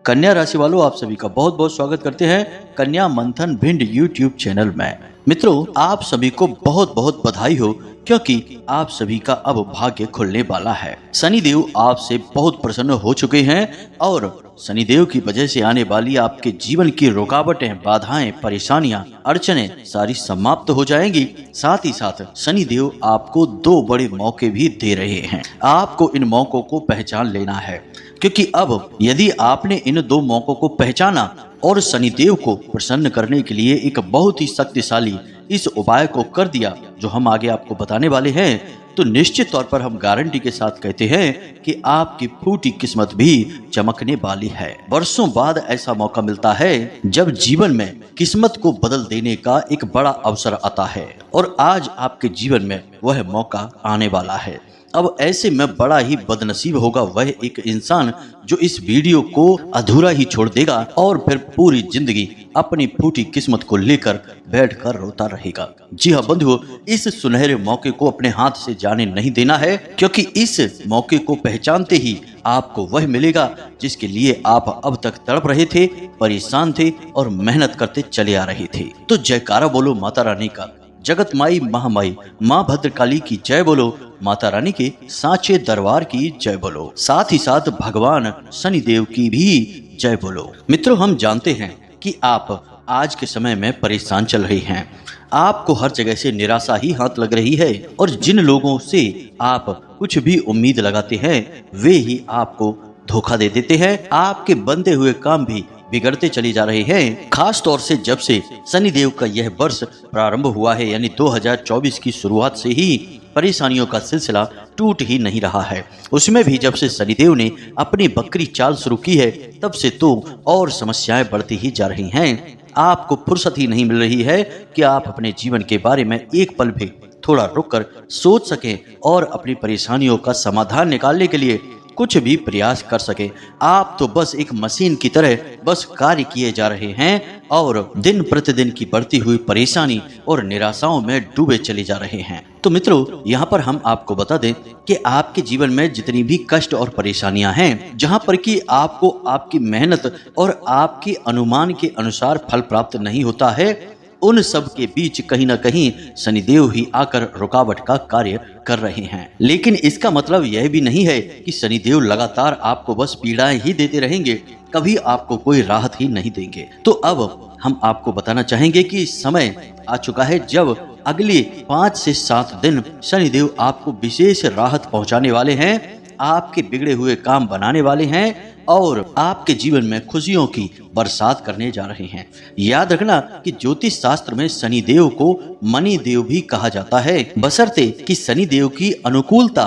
कन्या राशि वालों, आप सभी का बहुत बहुत स्वागत करते हैं कन्या मंथन भिंड यूट्यूब चैनल में। मित्रों, आप सभी को बहुत बहुत बधाई हो, क्योंकि आप सभी का अब भाग्य खुलने वाला है। शनिदेव आपसे बहुत प्रसन्न हो चुके हैं और शनिदेव की वजह से आने वाली आपके जीवन की रुकावटें, बाधाएं, परेशानियां, अड़चने सारी समाप्त हो जाएंगी। साथ ही साथ शनिदेव आपको दो बड़े मौके भी दे रहे हैं। आपको इन मौकों को पहचान लेना है, क्योंकि अब यदि आपने इन दो मौकों को पहचाना और शनिदेव को प्रसन्न करने के लिए एक बहुत ही शक्तिशाली इस उपाय को कर दिया, जो हम आगे आपको बताने वाले हैं, तो निश्चित तौर पर हम गारंटी के साथ कहते हैं कि आपकी फूटी किस्मत भी चमकने वाली है। वर्षों बाद ऐसा मौका मिलता है जब जीवन में किस्मत को बदल देने का एक बड़ा अवसर आता है, और आज आपके जीवन में वह मौका आने वाला है। अब ऐसे में बड़ा ही बदनसीब होगा वह एक इंसान जो इस वीडियो को अधूरा ही छोड़ देगा और फिर पूरी जिंदगी अपनी फूटी किस्मत को लेकर बैठकर रोता रहेगा। जी हाँ बंधुओं, इस सुनहरे मौके को अपने हाथ से जाने नहीं देना है, क्योंकि इस मौके को पहचानते ही आपको वह मिलेगा जिसके लिए आप अब तक तड़प रहे थे, परेशान थे और मेहनत करते चले आ रहे थे। तो जयकारा बोलो माता रानी का, जगत माई महामाई माँ भद्रकाली की जय बोलो, माता रानी के सांचे दरबार की जय बोलो, साथ ही साथ भगवान शनिदेव की भी जय बोलो। मित्रों, हम जानते हैं कि आप आज के समय में परेशान चल रहे हैं। आपको हर जगह से निराशा ही हाथ लग रही है, और जिन लोगों से आप कुछ भी उम्मीद लगाते हैं वे ही आपको धोखा दे देते हैं। आपके बंधे हुए काम भी बिगड़ते चले जा रहे हैं। खास तौर से जब से शनिदेव का यह वर्ष प्रारंभ हुआ है, यानी 2024 की शुरुआत से ही परेशानियों का सिलसिला टूट ही नहीं रहा है। उसमें भी जब से शनिदेव ने अपनी बकरी चाल शुरू की है, तब से तो और समस्याएं बढ़ती ही जा रही हैं। आपको फुर्सत ही नहीं मिल रही है कि आप अपने जीवन के बारे में एक पल भी थोड़ा रुककर सोच सकें और अपनी परेशानियों का समाधान निकालने के लिए कुछ भी प्रयास कर सके। आप तो बस एक मशीन की तरह बस कार्य किए जा रहे हैं और दिन प्रतिदिन की बढ़ती हुई परेशानी और निराशाओं में डूबे चले जा रहे हैं। तो मित्रों, यहाँ पर हम आपको बता दें कि आपके जीवन में जितनी भी कष्ट और परेशानियां हैं, जहाँ पर कि आपको आपकी मेहनत और आपके अनुमान के अनुसार फल प्राप्त नहीं होता है, उन सब के बीच कहीं ना कहीं शनिदेव ही आकर रुकावट का कार्य कर रहे हैं। लेकिन इसका मतलब यह भी नहीं है कि शनिदेव लगातार आपको बस पीड़ाएं ही देते रहेंगे, कभी आपको कोई राहत ही नहीं देंगे। तो अब हम आपको बताना चाहेंगे कि समय आ चुका है जब अगले 5 से 7 दिन शनिदेव आपको विशेष राहत पहुंचाने वाले हैं, आपके बिगड़े हुए काम बनाने वाले हैं और आपके जीवन में खुशियों की बरसात करने जा रहे हैं। याद रखना कि ज्योतिष शास्त्र में शनिदेव को मणि देव भी कहा जाता है, बशर्ते कि शनिदेव की अनुकूलता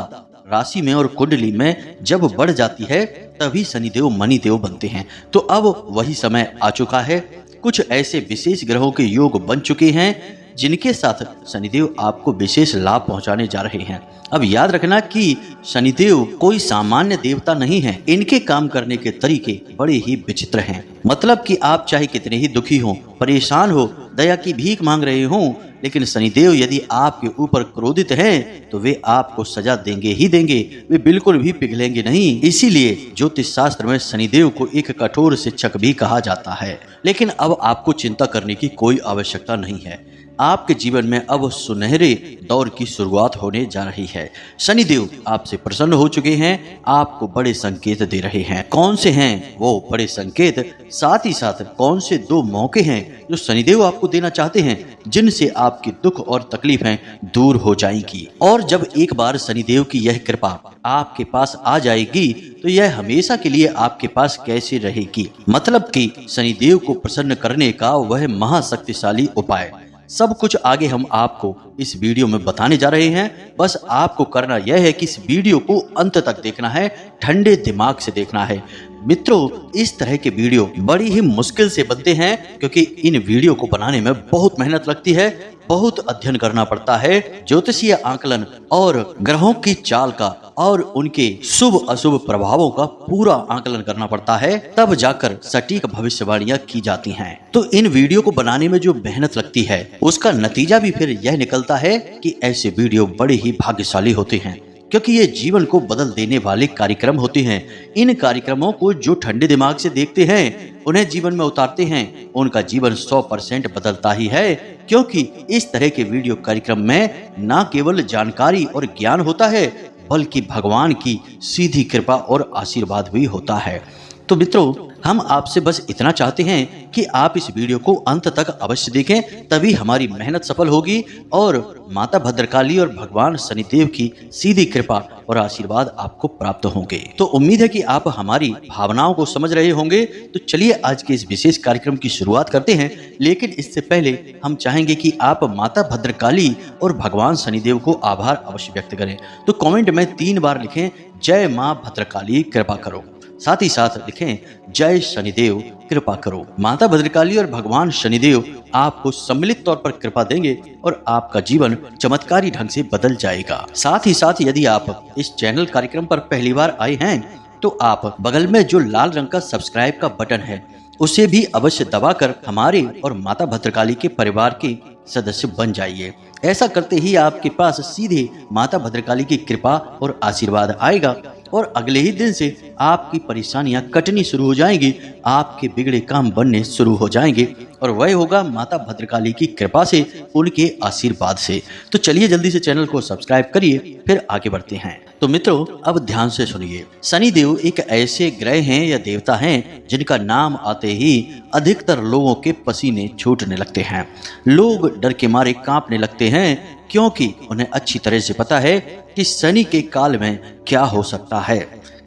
राशि में और कुंडली में जब बढ़ जाती है तभी शनिदेव मणि देव बनते हैं। तो अब वही समय आ चुका है। कुछ ऐसे विशेष ग्रहों के योग बन चुके हैं जिनके साथ शनिदेव आपको विशेष लाभ पहुंचाने जा रहे हैं। अब याद रखना कि शनिदेव कोई सामान्य देवता नहीं है। इनके काम करने के तरीके बड़े ही विचित्र हैं। मतलब कि आप चाहे कितने ही दुखी हो, परेशान हो, दया की भीख मांग रहे हो, लेकिन शनिदेव यदि आपके ऊपर क्रोधित हैं तो वे आपको सजा देंगे ही देंगे, वे बिल्कुल भी पिघलेंगे नहीं। इसीलिए ज्योतिष शास्त्र में शनिदेव को एक कठोर शिक्षक भी कहा जाता है। लेकिन अब आपको चिंता करने की कोई आवश्यकता नहीं है। आपके जीवन में अब सुनहरे दौर की शुरुआत होने जा रही है। शनिदेव आपसे प्रसन्न हो चुके हैं, आपको बड़े संकेत दे रहे हैं। कौन से हैं वो बड़े संकेत, साथ ही साथ कौन से 2 मौके हैं जो शनिदेव आपको देना चाहते हैं, जिनसे आपकी दुख और तकलीफें दूर हो जाएंगी। और जब एक बार शनिदेव की यह कृपा आपके पास आ जाएगी तो यह हमेशा के लिए आपके पास कैसे रहेगी। मतलब कि शनिदेव को प्रसन्न करने का वह महाशक्तिशाली उपाय, सब कुछ आगे हम आपको इस वीडियो में बताने जा रहे हैं। बस आपको करना यह है कि इस वीडियो को अंत तक देखना है, ठंडे दिमाग से देखना है। मित्रों, इस तरह के वीडियो बड़ी ही मुश्किल से बनते हैं, क्योंकि इन वीडियो को बनाने में बहुत मेहनत लगती है, बहुत अध्ययन करना पड़ता है, ज्योतिषीय आकलन और ग्रहों की चाल का और उनके शुभ अशुभ प्रभावों का पूरा आकलन करना पड़ता है, तब जाकर सटीक भविष्यवाणियां की जाती हैं। तो इन वीडियो को बनाने में जो मेहनत लगती है उसका नतीजा भी फिर यह निकलता है कि ऐसे वीडियो बड़े ही भाग्यशाली होते हैं। क्योंकि ये जीवन को बदल देने वाले कार्यक्रम होते हैं। इन कार्यक्रमों को जो ठंडे दिमाग से देखते हैं, उन्हें जीवन में उतारते हैं, उनका जीवन 100% बदलता ही है। क्योंकि इस तरह के वीडियो कार्यक्रम में न केवल जानकारी और ज्ञान होता है, बल्कि भगवान की सीधी कृपा और आशीर्वाद भी होता है। तो मित्रों, हम आपसे बस इतना चाहते हैं कि आप इस वीडियो को अंत तक अवश्य देखें, तभी हमारी मेहनत सफल होगी और माता भद्रकाली और भगवान शनिदेव की सीधी कृपा और आशीर्वाद आपको प्राप्त होंगे। तो उम्मीद है कि आप हमारी भावनाओं को समझ रहे होंगे। तो चलिए आज के इस विशेष कार्यक्रम की शुरुआत करते हैं। लेकिन इससे पहले हम चाहेंगे कि आप माता भद्रकाली और भगवान शनिदेव को आभार अवश्य व्यक्त करें। तो कमेंट में 3 बार लिखें, जय माँ भद्रकाली कृपा करो। साथ ही साथ लिखें, जय शनिदेव कृपा करो। माता भद्रकाली और भगवान शनिदेव आपको सम्मिलित तौर पर कृपा देंगे और आपका जीवन चमत्कारी ढंग से बदल जाएगा। साथ ही साथ यदि आप इस चैनल कार्यक्रम पर पहली बार आए हैं तो आप बगल में जो लाल रंग का सब्सक्राइब का बटन है उसे भी अवश्य दबाकर हमारे और माता भद्रकाली के परिवार के सदस्य बन जाइए। ऐसा करते ही आपके पास सीधे माता भद्रकाली की कृपा और आशीर्वाद आएगा और अगले ही दिन से आपकी परेशानियां कटनी शुरू हो जाएंगी, आपके बिगड़े काम बनने शुरू हो जाएंगे और वह होगा माता भद्रकाली की कृपा से, उनके आशीर्वाद से। तो चलिए जल्दी से चैनल को सब्सक्राइब करिए, फिर आगे बढ़ते हैं। तो मित्रों, अब ध्यान से सुनिए। शनिदेव एक ऐसे ग्रह हैं या देवता हैं जिनका नाम आते ही अधिकतर लोगों के पसीने छूटने लगते हैं। लोग डर के मारे कांपने लगते हैं, क्योंकि उन्हें अच्छी तरह से पता है कि शनि के काल में क्या हो सकता है,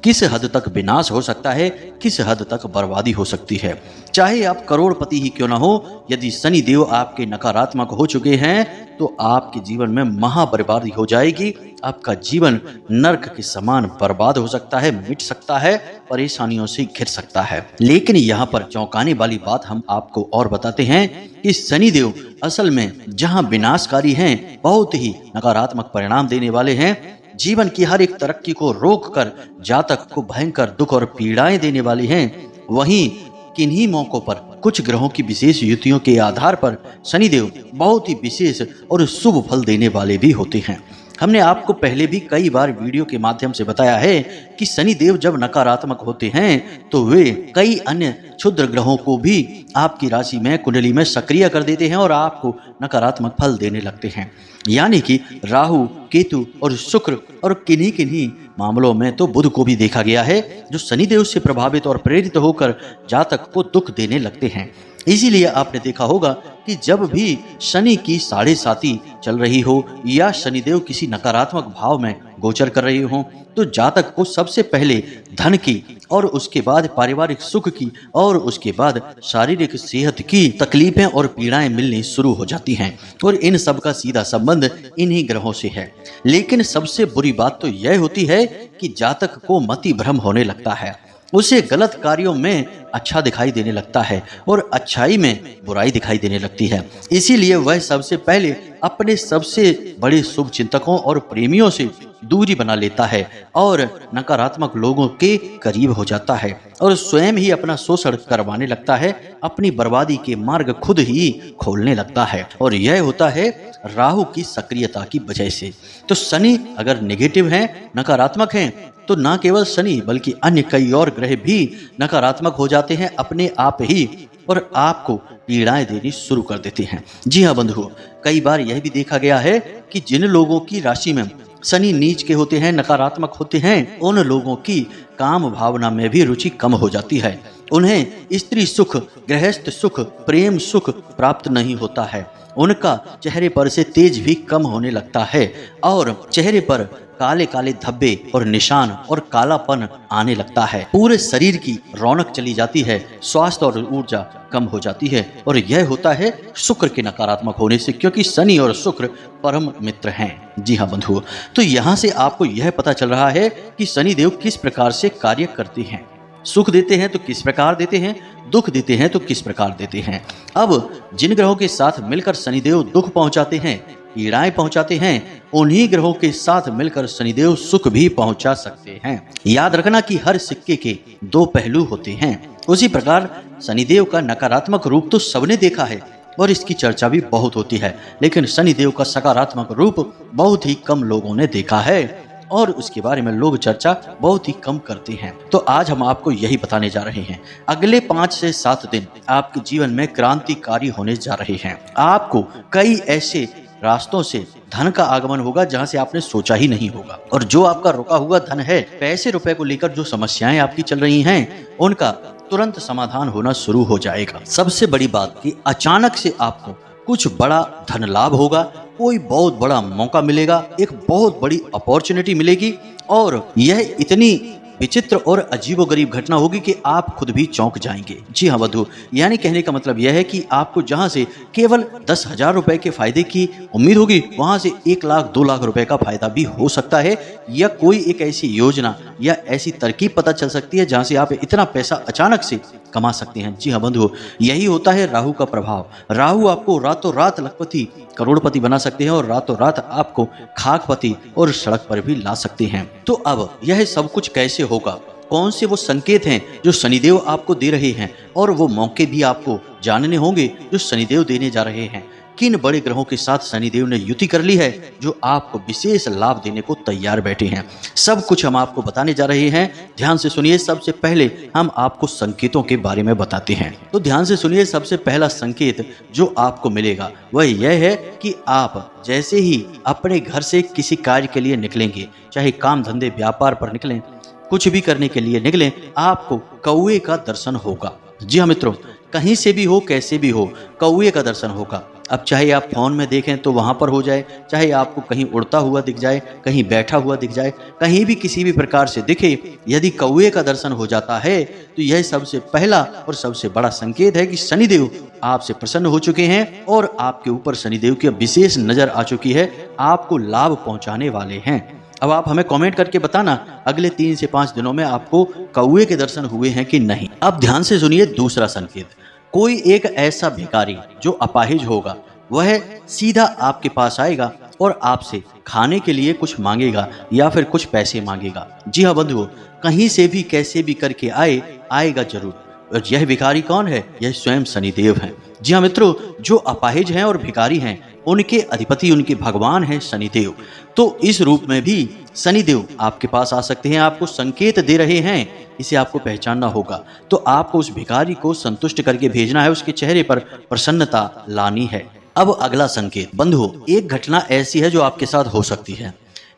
किस हद तक विनाश हो सकता है, किस हद तक बर्बादी हो सकती है। चाहे आप करोड़पति ही क्यों ना हो, यदि शनि देव आपके नकारात्मक हो चुके हैं तो आपके जीवन में महा बर्बादी हो जाएगी। आपका जीवन नरक के समान बर्बाद हो सकता है, मिट सकता है, परेशानियों से घिर सकता है। लेकिन यहाँ पर चौंकाने वाली बात हम आपको और बताते हैं कि शनिदेव असल में जहाँ विनाशकारी हैं, बहुत ही नकारात्मक परिणाम देने वाले हैं, जीवन की हर एक तरक्की को रोककर जातक को भयंकर दुख और पीड़ाएं देने वाले हैं, वहीं किन्हीं मौकों पर कुछ ग्रहों की विशेष युतियों के आधार पर शनिदेव बहुत ही विशेष और शुभ फल देने वाले भी होते हैं। हमने आपको पहले भी कई बार वीडियो के माध्यम से बताया है कि शनिदेव जब नकारात्मक होते हैं तो वे कई अन्य क्षुद्र ग्रहों को भी आपकी राशि में, कुंडली में सक्रिय कर देते हैं और आपको नकारात्मक फल देने लगते हैं। यानी कि राहु, केतु और शुक्र और किन्हीं किन्हीं मामलों में तो बुध को भी देखा गया है, जो शनिदेव से प्रभावित और प्रेरित होकर जातक को दुख देने लगते हैं। इसीलिए आपने देखा होगा कि जब भी शनि की 7.5 चल रही हो या शनिदेव किसी नकारात्मक भाव में गोचर कर रहे हो, तो जातक को सबसे पहले धन की और उसके बाद पारिवारिक सुख की और उसके बाद शारीरिक सेहत की तकलीफें और पीड़ाएं मिलनी शुरू हो जाती हैं और इन सब का सीधा संबंध इन्हीं ग्रहों से है। लेकिन सबसे बुरी बात तो यह होती है कि जातक को मति भ्रम होने लगता है, उसे गलत कार्यों में अच्छा दिखाई देने लगता है और अच्छाई में बुराई दिखाई देने लगती है। इसीलिए वह सबसे पहले अपने सबसे बड़े शुभ चिंतकों और प्रेमियों से दूरी बना लेता है और नकारात्मक लोगों के करीब हो जाता है और स्वयं ही अपना शोषण करवाने लगता है, अपनी बर्बादी के मार्ग खुद ही खोलने लगता है। और यह होता है राहु की सक्रियता की वजह से। तो शनि अगर नेगेटिव हैं, नकारात्मक हैं, तो न केवल शनि बल्कि अन्य कई और ग्रह भी नकारात्मक हो जाते हैं अपने आप ही और आपको पीड़ाएं देनी शुरू कर देते हैं। जी हाँ बंधुओं, कई बार यह भी देखा गया है कि जिन लोगों की राशि में शनि नीच के होते हैं, नकारात्मक होते हैं, उन लोगों की काम भावना में भी रुचि कम हो जाती है। उन्हें स्त्री सुख, गृहस्थ सुख, प्रेम सुख प्राप्त नहीं होता है। उनका चेहरे पर से तेज भी कम होने लगता है और चेहरे पर काले काले धब्बे और निशान और कालापन आने लगता है। पूरे शरीर की रौनक चली जाती है, स्वास्थ्य और ऊर्जा कम हो जाती है और यह होता है शुक्र के नकारात्मक होने से, क्योंकि शनि और शुक्र परम मित्र हैं। जी हाँ बंधुओं, तो यहाँ से आपको यह पता चल रहा है कि शनिदेव किस प्रकार से कार्य करते हैं। सुख देते हैं तो किस प्रकार देते हैं, दुख देते हैं तो किस प्रकार देते हैं। अब जिन ग्रहों के साथ मिलकर शनिदेव दुख पहुंचाते हैं, पीड़ाएं पहुंचाते हैं, उन्हीं ग्रहों के साथ मिलकर शनिदेव सुख भी पहुंचा सकते हैं। याद रखना कि हर सिक्के के 2 पहलू होते हैं। उसी प्रकार शनिदेव का नकारात्मक रूप तो सबने देखा है और इसकी चर्चा भी बहुत होती है, लेकिन शनिदेव का सकारात्मक रूप बहुत ही कम लोगों ने देखा है। और उसके बारे में लोग चर्चा बहुत ही कम करते हैं। तो आज हम आपको यही बताने जा रहे हैं। अगले 5 से 7 दिन आपके जीवन में क्रांतिकारी होने जा रहे हैं। आपको कई ऐसे रास्तों से धन का आगमन होगा जहां से आपने सोचा ही नहीं होगा, और जो आपका रुका हुआ धन है, पैसे रुपए को लेकर जो समस्याएं आपकी चल रही हैं, उनका तुरंत समाधान होना शुरू हो जाएगा। सबसे बड़ी बात कि अचानक से आपको कुछ बड़ा धन लाभ होगा, कोई बहुत बड़ा मौका मिलेगा, एक बहुत बड़ी अपॉर्चुनिटी मिलेगी, और यह इतनी विचित्र और अजीबोगरीब घटना होगी कि आप खुद भी चौंक जाएंगे। जी हाँ बंधु, यानी कहने का मतलब यह है कि आपको जहां से केवल 10,000 रुपए के फायदे की उम्मीद होगी, वहां से 1 लाख 2 लाख रुपए का फायदा भी हो सकता है, या कोई एक ऐसी योजना या ऐसी तरकीब पता चल सकती है जहां से आप इतना पैसा अचानक से कमा सकते हैं। जी हाँ बंधु, यही होता है राहु का प्रभाव। राहु आपको रातों रात लखपति करोड़पति बना सकते हैं और रातों रात आपको खाकपति और सड़क पर भी ला सकते हैं। तो अब यह सब कुछ कैसे होगा, कौन से वो संकेत हैं जो शनिदेव आपको दे रहे हैं, और वो मौके भी आपको जानने होंगे जो शनिदेव देने जा रहे हैं। किन बड़े ग्रहों के साथ शनिदेव ने युति कर ली है जो आपको विशेष लाभ देने को तैयार बैठे हैं, सब कुछ हम आपको बताने जा रहे हैं। ध्यान से सुनिए। सबसे पहले हम आपको संकेतों के बारे में बताते हैं। तो ध्यान से सुनिए। सबसे पहला संकेत जो आपको मिलेगा वह यह है कि आप जैसे ही अपने घर से किसी कार्य के लिए निकलेंगे, चाहे काम धंधे व्यापार पर निकलें, कुछ भी करने के लिए निकलें, आपको कौवे का दर्शन होगा। जी हाँ मित्रों, कहीं से भी हो, कैसे भी हो, कौवे का दर्शन होगा। अब चाहे आप फोन में देखें तो वहां पर हो जाए, चाहे आपको कहीं उड़ता हुआ दिख जाए, कहीं बैठा हुआ दिख जाए, कहीं भी किसी भी प्रकार से दिखे, यदि कौवे का दर्शन हो जाता है तो यह सबसे पहला और सबसे बड़ा संकेत है कि शनिदेव आपसे प्रसन्न हो चुके हैं और आपके ऊपर शनिदेव की विशेष नजर आ चुकी है, आपको लाभ पहुंचाने वाले हैं। अब आप हमें कमेंट करके बताना अगले 3 से 5 दिनों में आपको कौवे के दर्शन हुए हैं कि नहीं। अब ध्यान से सुनिए दूसरा संकेत। कोई एक ऐसा भिखारी जो अपाहिज होगा, वह सीधा आपके पास आएगा और आपसे खाने के लिए कुछ मांगेगा या फिर कुछ पैसे मांगेगा। जी हाँ बंधुओं, कहीं से भी कैसे भी करके आएगा जरूर। और यह भिखारी कौन है? यह स्वयं शनिदेव हैं। जी हाँ मित्रों, जो अपाहिज हैं और भिखारी हैं, उनके अधिपति, उनके भगवान हैं शनिदेव। तो इस रूप में भी शनिदेव आपके पास आ सकते हैं, आपको संकेत दे रहे हैं, इसे आपको पहचानना होगा। तो आपको उस भिखारी को संतुष्ट करके भेजना है, उसके चेहरे पर प्रसन्नता लानी है। अब अगला संकेत बंधुओं, एक घटना ऐसी है जो आपके साथ हो सकती है।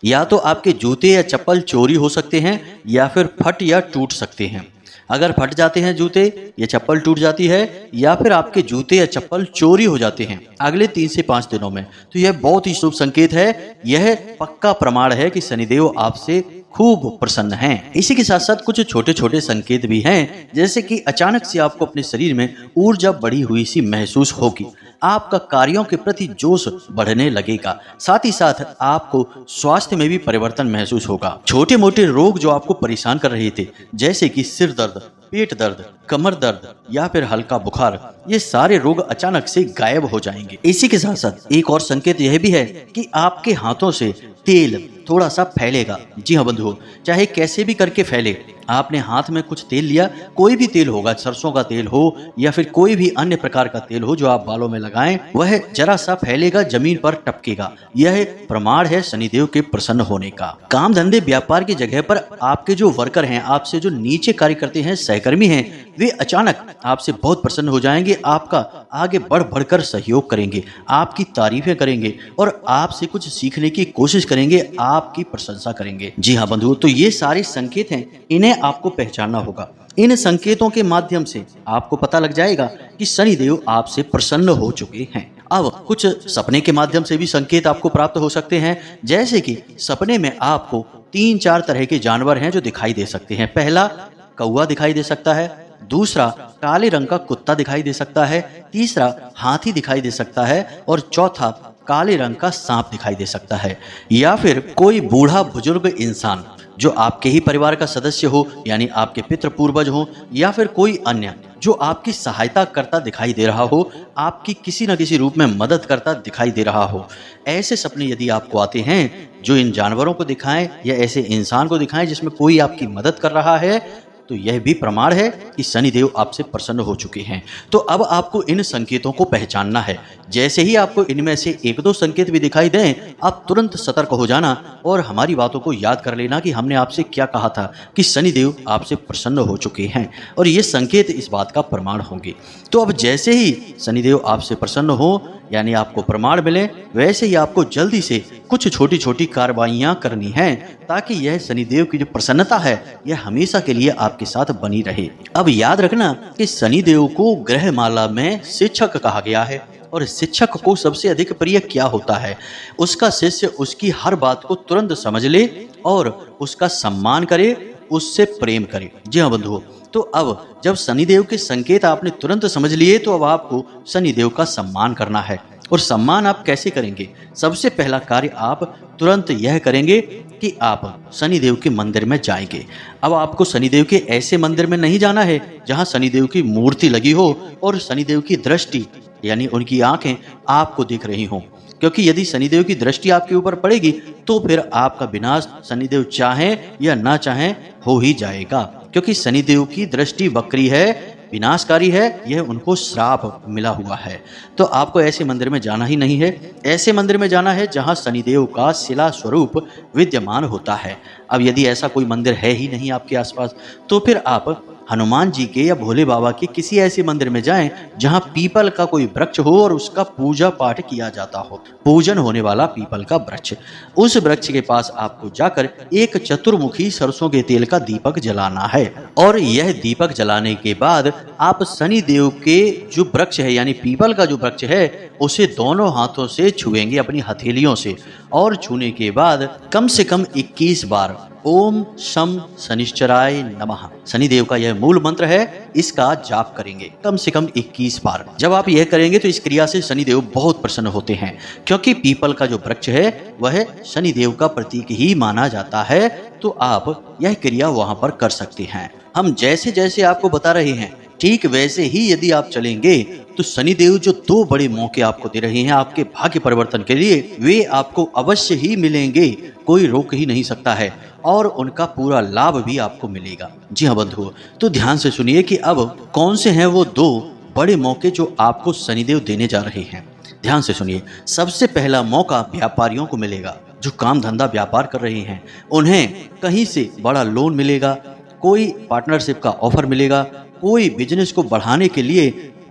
या तो आपके जूते या चप्पल चोरी हो सकते हैं, या फिर फट या टूट सकते हैं। अगर फट जाते हैं जूते या चप्पल टूट जाती है, या फिर आपके जूते या चप्पल चोरी हो जाते हैं अगले 3 से 5 दिनों में, तो यह बहुत ही शुभ संकेत है। यह पक्का प्रमाण है कि शनिदेव आपसे खूब प्रसन्न हैं। इसी के साथ साथ कुछ छोटे छोटे संकेत भी हैं, जैसे कि अचानक से आपको अपने शरीर में ऊर्जा बढ़ी हुई सी महसूस होगी, आपका कार्यों के प्रति जोश बढ़ने लगेगा, साथ ही साथ आपको स्वास्थ्य में भी परिवर्तन महसूस होगा। छोटे मोटे रोग जो आपको परेशान कर रहे थे, जैसे कि सिर दर्द, पेट दर्द, कमर दर्द या फिर हल्का बुखार, ये सारे रोग अचानक से गायब हो जाएंगे। इसी के साथ साथ एक और संकेत यह भी है कि आपके हाथों से तेल थोड़ा सा फैलेगा। जी हाँ बंधुओं, चाहे कैसे भी करके फैले, आपने हाथ में कुछ तेल लिया, कोई भी तेल होगा, सरसों का तेल हो या फिर कोई भी अन्य प्रकार का तेल हो जो आप बालों में लगाएं, वह जरा सा फैलेगा, जमीन पर टपकेगा। यह प्रमाण है शनिदेव के प्रसन्न होने का। काम धंधे व्यापार की जगह पर आपके जो वर्कर हैं, आपसे जो नीचे कार्य करते हैं, सहकर्मी हैं, वे अचानक आपसे बहुत प्रसन्न हो जाएंगे, आपका आगे बढ़ बढ़कर सहयोग करेंगे, आपकी तारीफें करेंगे और आपसे कुछ सीखने की कोशिश करेंगे, आपकी प्रशंसा करेंगे। जी हाँ बंधुओं, तो ये सारे संकेत हैं, इन्हें आपको पहचानना होगा। इन संकेतों के माध्यम से आपको पता लग जाएगा कि शनिदेव आपसे प्रसन्न हो चुके हैं। अब कुछ सपने के माध्यम से भी संकेत आपको प्राप्त हो सकते हैं, जैसे कि सपने में आपको 3-4 तरह के जानवर हैं जो दिखाई दे सकते हैं। पहला कौवा दिखाई दे सकता है, दूसरा काले रंग का कुत्ता दिखाई दे सकता है, तीसरा हाथी दिखाई दे सकता है और चौथा काले रंग का सांप दिखाई दे सकता है। या फिर कोई बूढ़ा बुजुर्ग इंसान जो आपके ही परिवार का सदस्य हो, यानी आपके पितृ पूर्वज हो, या फिर कोई अन्य जो आपकी सहायता करता दिखाई दे रहा हो, आपकी किसी न किसी रूप में मदद करता दिखाई दे रहा हो। ऐसे सपने यदि आपको आते हैं जो इन जानवरों को दिखाएं या ऐसे इंसान को दिखाएं जिसमें कोई आपकी मदद कर रहा है, तो यह भी प्रमाण है कि शनिदेव आपसे प्रसन्न हो चुके हैं। तो अब आपको इन संकेतों को पहचानना है। जैसे ही आपको इनमें से एक दो संकेत भी दिखाई दें, आप तुरंत सतर्क हो जाना और हमारी बातों को याद कर लेना कि हमने आपसे क्या कहा था कि शनिदेव आपसे प्रसन्न हो चुके हैं, और ये संकेत इस बात का प्रमाण होंगे। तो अब जैसे ही शनिदेव आपसे प्रसन्न हो, यानी आपको प्रमाण मिले, वैसे ही आपको जल्दी से कुछ छोटी छोटी कार्रवाइयां करनी हैं, ताकि यह शनिदेव की जो प्रसन्नता है यह हमेशा के लिए आपके साथ बनी रहे। अब याद रखना कि शनिदेव को ग्रहमाला में शिक्षक कहा गया है, और शिक्षक को सबसे अधिक प्रिय क्या होता है? उसका शिष्य उसकी हर बात को तुरंत समझ ले और उसका सम्मान करे, उससे प्रेम करे। जी हाँ बंधुओं, तो अब जब शनिदेव के संकेत आपने तुरंत समझ लिए, तो अब आपको शनिदेव का सम्मान करना है। और सम्मान आप कैसे करेंगे? सबसे पहला कार्य आप तुरंत यह करेंगे कि आप शनिदेव के मंदिर में जाएंगे। अब आपको शनिदेव के ऐसे मंदिर में नहीं जाना है जहां शनिदेव की मूर्ति लगी हो और शनिदेव की दृष्टि यानी उनकी आंखें आपको दिख रही हों, क्योंकि यदि शनिदेव की दृष्टि आपके ऊपर पड़ेगी तो फिर आपका विनाश शनिदेव चाहें या ना चाहें हो ही जाएगा। क्योंकि शनिदेव की दृष्टि वक्री है, विनाशकारी है, यह उनको श्राप मिला हुआ है। तो आपको ऐसे मंदिर में जाना ही नहीं है। ऐसे मंदिर में जाना है जहां शनिदेव का शिला स्वरूप विद्यमान होता है। अब यदि ऐसा कोई मंदिर है ही नहीं आपके आसपास, तो फिर आप हनुमान जी के या भोले बाबा के किसी ऐसे मंदिर में जाएं जहां पीपल का कोई वृक्ष हो और उसका पूजा पाठ किया जाता हो, पूजन होने वाला पीपल का वृक्ष। उस वृक्ष के पास आपको जाकर एक चतुर्मुखी सरसों के तेल का दीपक जलाना है, और यह दीपक जलाने के बाद आप शनि देव के जो वृक्ष है यानी पीपल का जो वृक्ष है उसे दोनों हाथों से छुएंगे, अपनी हथेलियों से, और छूने के बाद कम से कम 21 बार ओम शम शनिश्चराय नमः, शनिदेव का यह मूल मंत्र है, इसका जाप करेंगे कम से कम 21 बार। जब आप यह करेंगे तो इस क्रिया से शनिदेव बहुत प्रसन्न होते हैं, क्योंकि पीपल का जो वृक्ष है वह शनिदेव का प्रतीक ही माना जाता है। तो आप यह क्रिया वहां पर कर सकते हैं। हम जैसे जैसे आपको बता रहे हैं ठीक वैसे ही यदि आप चलेंगे तो शनिदेव जो 2 बड़े मौके आपको दे रहे हैं आपके भाग्य परिवर्तन के लिए, वे आपको अवश्य ही मिलेंगे, कोई रोक ही नहीं सकता है, और उनका पूरा लाभ भी आपको मिलेगा। जी हाँ बंधुओं, तो ध्यान से सुनिए कि अब कौन से हैं वो 2 बड़े मौके जो आपको शनिदेव देने जा रहे हैं। ध्यान से सुनिए। सबसे पहला मौका व्यापारियों को मिलेगा जो काम धंधा व्यापार कर रहे हैं। उन्हें कहीं से बड़ा लोन मिलेगा, कोई पार्टनरशिप का ऑफर मिलेगा, कोई बिजनेस को बढ़ाने के लिए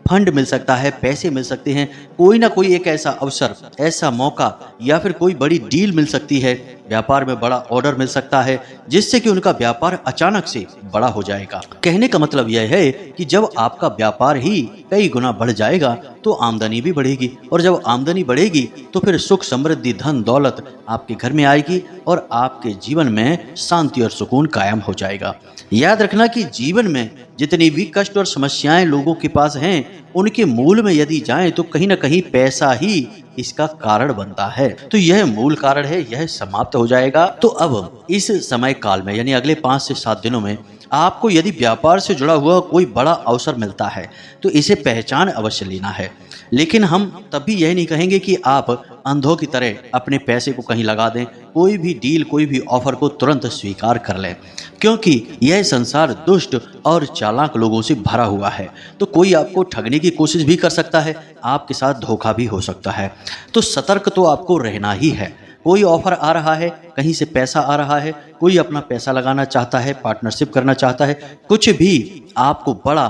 फंड मिल सकता है, पैसे मिल सकते हैं, कोई ना कोई एक ऐसा अवसर, ऐसा मौका, या फिर कोई बड़ी डील मिल सकती है, व्यापार में बड़ा ऑर्डर मिल सकता है, जिससे कि उनका व्यापार अचानक से बड़ा हो जाएगा। कहने का मतलब यह है कि जब आपका व्यापार ही कई गुना बढ़ जाएगा तो आमदनी भी बढ़ेगी, और जब आमदनी बढ़ेगी तो फिर सुख समृद्धि धन दौलत आपके घर में आएगी और आपके जीवन में शांति और सुकून कायम हो जाएगा। याद रखना कि जीवन में जितनी भी कष्ट और समस्याएं लोगों के पास हैं, उनके मूल में यदि जाएं तो कहीं ना कहीं पैसा ही इसका कारण बनता है। तो यह मूल कारण है, यह समाप्त हो जाएगा। तो अब इस समय काल में यानी अगले 5 से 7 दिनों में आपको यदि व्यापार से जुड़ा हुआ कोई बड़ा अवसर मिलता है तो इसे पहचान अवश्य लेना है। लेकिन हम तभी यह नहीं कहेंगे कि आप अंधों की तरह अपने पैसे को कहीं लगा दें, कोई भी डील, कोई भी ऑफर को तुरंत स्वीकार कर लें, क्योंकि यह संसार दुष्ट और चालाक लोगों से भरा हुआ है। तो कोई आपको ठगने की कोशिश भी कर सकता है, आपके साथ धोखा भी हो सकता है। तो सतर्क तो आपको रहना ही है। कोई ऑफर आ रहा है, कहीं से पैसा आ रहा है, कोई अपना पैसा लगाना चाहता है, पार्टनरशिप करना चाहता है, कुछ भी आपको बड़ा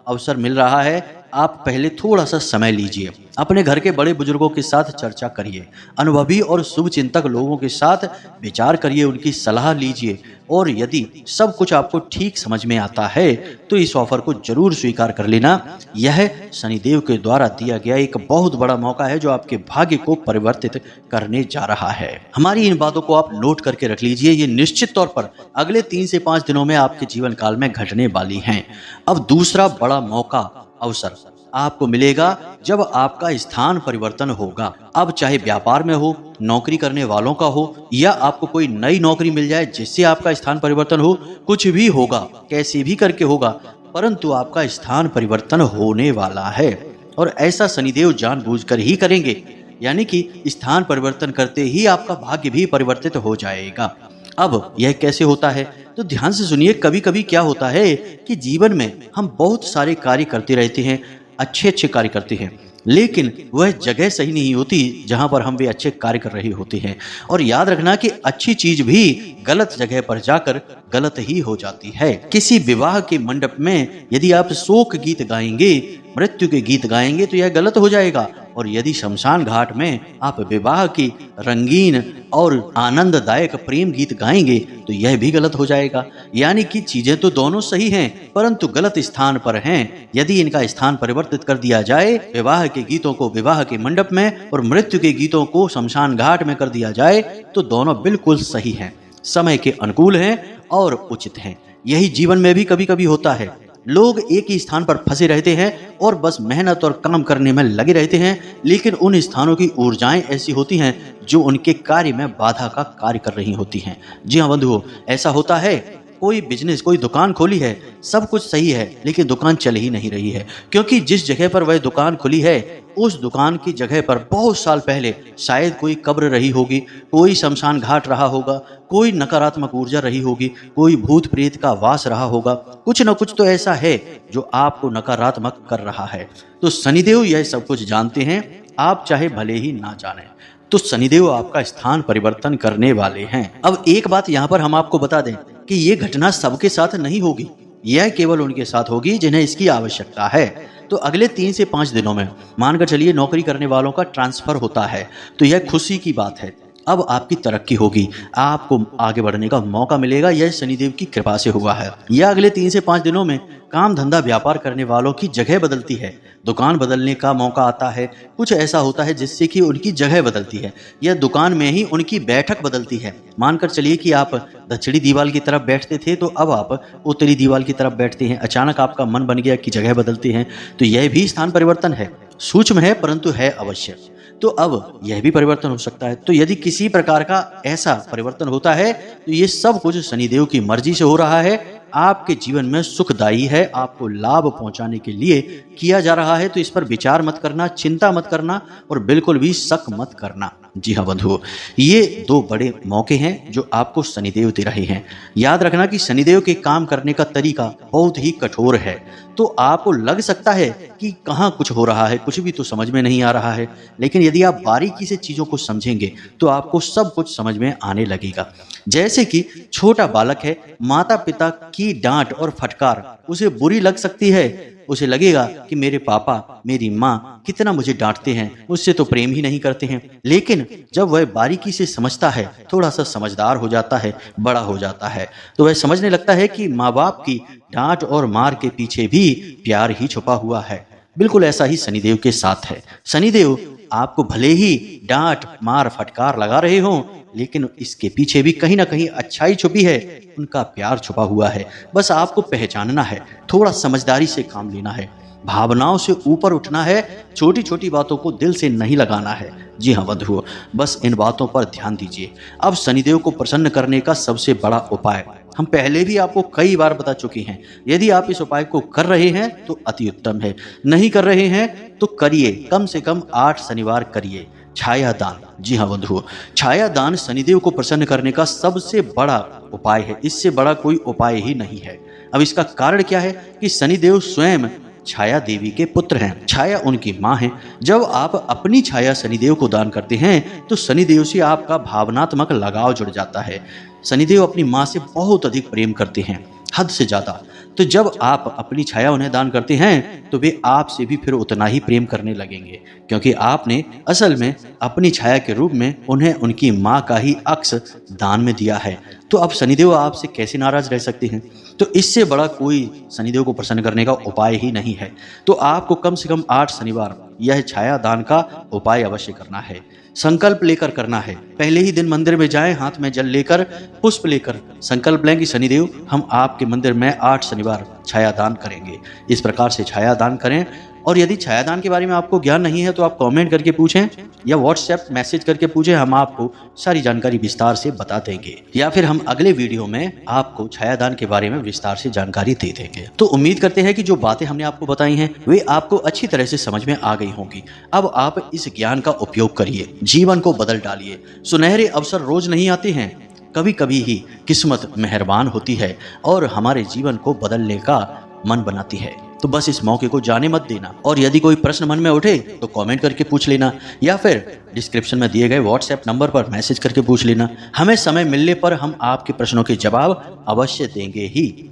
अवसर मिल रहा है, आप पहले थोड़ा सा समय लीजिए, अपने घर के बड़े बुजुर्गों के साथ चर्चा करिए, अनुभवी और शुभचिंतक लोगों के साथ विचार करिए, उनकी सलाह लीजिए, और यदि सब कुछ आपको ठीक समझ में आता है तो इस ऑफर को जरूर स्वीकार कर लेना। यह शनिदेव के द्वारा दिया गया एक बहुत बड़ा मौका है जो आपके भाग्य को परिवर्तित करने जा रहा है। हमारी इन बातों को आप नोट करके रख लीजिए, ये निश्चित तौर पर अगले 3 से 5 दिनों में आपके जीवन काल में घटने वाली हैं। अब दूसरा बड़ा मौका, अवसर आपको मिलेगा जब आपका स्थान परिवर्तन होगा। अब चाहे व्यापार में हो, नौकरी करने वालों का हो, या आपको कोई नई नौकरी मिल जाए जिससे आपका स्थान परिवर्तन हो, कुछ भी होगा, कैसे भी करके होगा, परंतु आपका स्थान परिवर्तन होने वाला है। और ऐसा शनिदेव जानबूझकर ही करेंगे, यानी कि स्थान परिवर्तन करते ही आपका भाग्य भी परिवर्तित हो जाएगा। अब यह कैसे होता है? तो ध्यान से सुनिए, कभी कभी क्या होता है कि जीवन में हम बहुत सारे कार्य करते रहते हैं, अच्छे अच्छे कार्य करते हैं, लेकिन वह जगह सही नहीं होती जहां पर हम वे अच्छे कार्य कर रहे होते हैं। और याद रखना कि अच्छी चीज भी गलत जगह पर जाकर गलत ही हो जाती है। किसी विवाह के मंडप में यदि आप शोक गीत गाएंगे, मृत्यु के गीत गाएंगे तो यह गलत हो जाएगा। और यदि शमशान घाट में आप विवाह की रंगीन और आनंददायक प्रेम गीत गाएंगे तो यह भी गलत हो जाएगा। यानी कि चीजें तो दोनों सही हैं, परंतु गलत स्थान पर हैं। यदि इनका स्थान परिवर्तित कर दिया जाए, विवाह के गीतों को विवाह के मंडप में और मृत्यु के गीतों को शमशान घाट में कर दिया जाए, तो दोनों बिल्कुल सही हैं, समय के अनुकूल हैं और उचित हैं। यही जीवन में भी कभी कभी होता है। लोग एक ही स्थान पर फंसे रहते हैं और बस मेहनत और काम करने में लगे रहते हैं, लेकिन उन स्थानों की ऊर्जाएं ऐसी होती हैं जो उनके कार्य में बाधा का कार्य कर रही होती हैं। जी हाँ बंधुओं, ऐसा होता है। कोई बिजनेस, कोई दुकान खोली है, सब कुछ सही है, लेकिन दुकान चल ही नहीं रही है, क्योंकि जिस जगह पर वह दुकान खुली है उस दुकान की जगह पर बहुत साल पहले शायद कोई कब्र रही होगी, कोई शमशान घाट रहा होगा, कोई नकारात्मक ऊर्जा रही होगी, कोई भूत प्रेत का वास रहा होगा। कुछ न कुछ तो ऐसा है जो आपको नकारात्मक कर रहा है। तो शनिदेव यह सब कुछ जानते हैं, आप चाहे भले ही ना जाने। तो शनिदेव आपका स्थान परिवर्तन करने वाले हैं। अब एक बात यहाँ पर हम आपको बता दें कि ये घटना सबके साथ नहीं होगी, यह केवल उनके साथ होगी जिन्हें इसकी आवश्यकता है। तो अगले 3 से 5 दिनों में मानकर चलिए नौकरी करने वालों का ट्रांसफर होता है, तो यह खुशी की बात है। अब आपकी तरक्की होगी, आपको आगे बढ़ने का मौका मिलेगा, यह शनिदेव की कृपा से हुआ है। यह अगले 3 से 5 दिनों में काम धंधा व्यापार करने वालों की जगह बदलती है, दुकान बदलने का मौका आता है। कुछ ऐसा होता है जिससे कि उनकी जगह बदलती है, या दुकान में ही उनकी बैठक बदलती है। मानकर चलिए कि आप दक्षिणी दीवार की तरफ बैठते थे तो अब आप उत्तरी दीवार की तरफ बैठते हैं। अचानक आपका मन बन गया कि जगह बदलते हैं, तो यह भी स्थान परिवर्तन है। सूक्ष्म है परंतु है अवश्य। तो अब यह भी परिवर्तन हो सकता है। तो यदि किसी प्रकार का ऐसा परिवर्तन होता है तो ये सब कुछ शनिदेव की मर्जी से हो रहा है, आपके जीवन में सुखदायी है, आपको लाभ पहुंचाने के लिए किया जा रहा है। तो इस पर विचार मत करना, चिंता मत करना और बिल्कुल भी शक मत करना। जी हाँ बंधुओं, ये 2 बड़े मौके हैं जो आपको शनिदेव दे रहे हैं। याद रखना कि शनिदेव के काम करने का तरीका बहुत ही कठोर है। तो आपको लग सकता है कि कहाँ कुछ हो रहा है, कुछ भी तो समझ में नहीं आ रहा है, लेकिन यदि आप बारीकी से चीजों को समझेंगे तो आपको सब कुछ समझ में आने लगेगा। जैसे कि छोटा बालक है, माता पिता की डांट और फटकार उसे बुरी लग सकती है। उसे लगेगा कि मेरे पापा, मेरी माँ कितना मुझे डांटते हैं, मुझसे तो प्रेम ही नहीं करते हैं। लेकिन जब वह बारीकी से समझता है, थोड़ा सा समझदार हो जाता है, बड़ा हो जाता है, तो वह समझने लगता है कि माँ बाप की डांट और मार के पीछे भी प्यार ही छुपा हुआ है। बिल्कुल ऐसा ही शनिदेव के साथ है। शनिदेव आपको भले ही डांट, मार, फटकार लगा रहे हों, लेकिन इसके पीछे भी कहीं ना कहीं अच्छाई छुपी है, उनका प्यार छुपा हुआ है। बस आपको पहचानना है, थोड़ा समझदारी से काम लेना है, भावनाओं से ऊपर उठना है, छोटी छोटी बातों को दिल से नहीं लगाना है। जी हाँ बंधुओं, बस इन बातों पर ध्यान दीजिए। अब शनिदेव को प्रसन्न करने का सबसे बड़ा उपाय हम पहले भी आपको कई बार बता चुके हैं। यदि आप इस उपाय को कर रहे हैं तो अति उत्तम है, नहीं कर रहे हैं तो करिए, कम से कम 8 शनिवार करिए। छाया दान, जी हाँ बंधुओं, छाया दान शनिदेव को प्रसन्न करने का सबसे बड़ा उपाय है। इससे बड़ा कोई उपाय ही नहीं है। अब इसका कारण क्या है कि शनिदेव स्वयं छाया देवी के पुत्र हैं, छाया उनकी माँ है। जब आप अपनी छाया शनिदेव को दान करते हैं तो शनिदेव से आपका भावनात्मक लगाव जुड़ जाता है। शनिदेव अपनी माँ से बहुत अधिक प्रेम करते हैं, हद से ज्यादा। तो जब आप अपनी छाया उन्हें दान करते हैं तो वे आपसे भी फिर उतना ही प्रेम करने लगेंगे, क्योंकि आपने असल में अपनी छाया के रूप में उन्हें उनकी माँ का ही अक्स दान में दिया है। तो अब शनिदेव आपसे कैसे नाराज रह सकते हैं? तो इससे बड़ा कोई शनिदेव को प्रसन्न करने का उपाय ही नहीं है। तो आपको कम से कम 8 शनिवार यह छाया दान का उपाय अवश्य करना है। संकल्प लेकर करना है। पहले ही दिन मंदिर में जाएं, हाथ में जल लेकर, पुष्प लेकर संकल्प लें कि शनिदेव हम आपके मंदिर में 8 शनिवार छाया दान करेंगे। इस प्रकार से छाया दान करें। और यदि छाया दान के बारे में आपको ज्ञान नहीं है तो आप कमेंट करके पूछें या व्हाट्सएप मैसेज करके पूछें, हम आपको सारी जानकारी विस्तार से बता देंगे, या फिर हम अगले वीडियो में आपको छाया दान के बारे में विस्तार से जानकारी दे देंगे। तो उम्मीद करते हैं कि जो बातें हमने आपको बताई हैं वे आपको अच्छी तरह से समझ में आ गई होंगी। अब आप इस ज्ञान का उपयोग करिए, जीवन को बदल डालिए। सुनहरे अवसर रोज नहीं आते हैं, कभी कभी ही किस्मत मेहरबान होती है और हमारे जीवन को बदलने का मन बनाती है। तो बस इस मौके को जाने मत देना। और यदि कोई प्रश्न मन में उठे तो कमेंट करके पूछ लेना, या फिर डिस्क्रिप्शन में दिए गए व्हाट्सएप नंबर पर मैसेज करके पूछ लेना। हमें समय मिलने पर हम आपके प्रश्नों के जवाब अवश्य देंगे ही।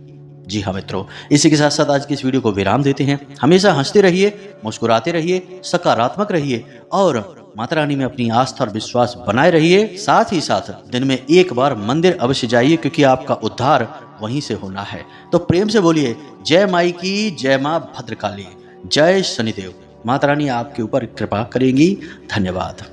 जी हाँ मित्रों, इसी के साथ साथ आज की इस वीडियो को विराम देते हैं। हमेशा हंसते रहिए, मुस्कुराते रहिए, सकारात्मक रहिए और माता रानी में अपनी आस्था और विश्वास बनाए रहिए। साथ ही साथ दिन में एक बार मंदिर अवश्य जाइए, क्योंकि आपका उद्धार वहीं से होना है। तो प्रेम से बोलिए जय माई की, जय माँ भद्रकाली, जय शनिदेव। माता रानी आपके ऊपर कृपा करेंगी। धन्यवाद।